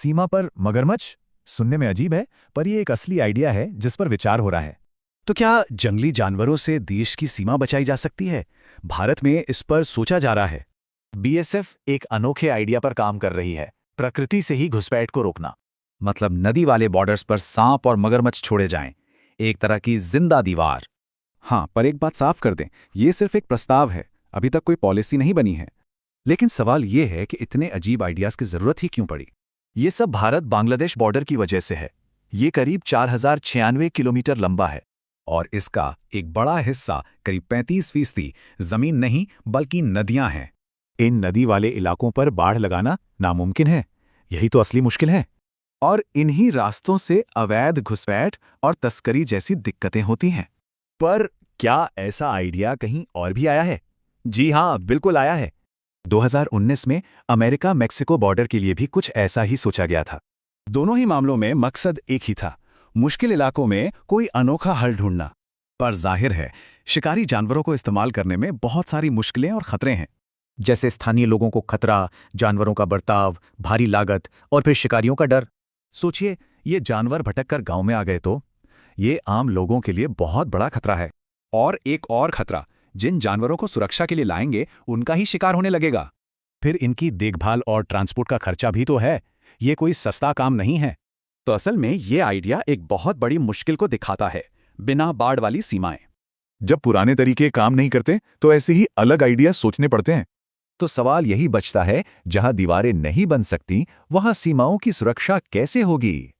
सीमा पर मगरमच्छ सुनने में अजीब है, पर यह एक असली आइडिया है जिस पर विचार हो रहा है। तो क्या जंगली जानवरों से देश की सीमा बचाई जा सकती है? भारत में इस पर सोचा जा रहा है। बीएसएफ एक अनोखे आइडिया पर काम कर रही है, प्रकृति से ही घुसपैठ को रोकना। मतलब नदी वाले बॉर्डर्स पर सांप और मगरमच्छ छोड़े जाएं, एक तरह की जिंदा दीवार। हाँ, पर एक बात साफ कर दें, ये सिर्फ एक प्रस्ताव है, अभी तक कोई पॉलिसी नहीं बनी है। लेकिन सवाल ये है कि इतने अजीब आइडियाज की जरूरत ही क्यों पड़ी? ये सब भारत बांग्लादेश बॉर्डर की वजह से है। ये करीब 4096 किलोमीटर लंबा है। और इसका एक बड़ा हिस्सा, करीब 35% जमीन नहीं बल्कि नदियां हैं। इन नदी वाले इलाकों पर बाढ़ लगाना नामुमकिन है। यही तो असली मुश्किल है। और इन्हीं रास्तों से अवैध घुसपैठ और तस्करी जैसी दिक्कतें होती हैं। पर क्या ऐसा आइडिया कहीं और भी आया है? जी हाँ, बिल्कुल आया है। 2019 में अमेरिका मेक्सिको बॉर्डर के लिए भी कुछ ऐसा ही सोचा गया था। दोनों ही मामलों में मकसद एक ही था, मुश्किल इलाकों में कोई अनोखा हल ढूंढना। पर जाहिर है, शिकारी जानवरों को इस्तेमाल करने में बहुत सारी मुश्किलें और खतरे हैं। जैसे स्थानीय लोगों को खतरा, जानवरों का बर्ताव, भारी लागत और फिर शिकारियों का डर। सोचिए, ये जानवर भटक कर गांव में आ गए तो ये आम लोगों के लिए बहुत बड़ा खतरा है। और एक और खतरा, जिन जानवरों को सुरक्षा के लिए लाएंगे उनका ही शिकार होने लगेगा। फिर इनकी देखभाल और ट्रांसपोर्ट का खर्चा भी तो है। ये कोई सस्ता काम नहीं है। तो असल में ये आइडिया एक बहुत बड़ी मुश्किल को दिखाता है, बिना बाढ़ वाली सीमाएं। जब पुराने तरीके काम नहीं करते तो ऐसे ही अलग आइडिया सोचने पड़ते हैं। तो सवाल यही बचता है, जहां दीवारें नहीं बन सकती, वहां सीमाओं की सुरक्षा कैसे होगी?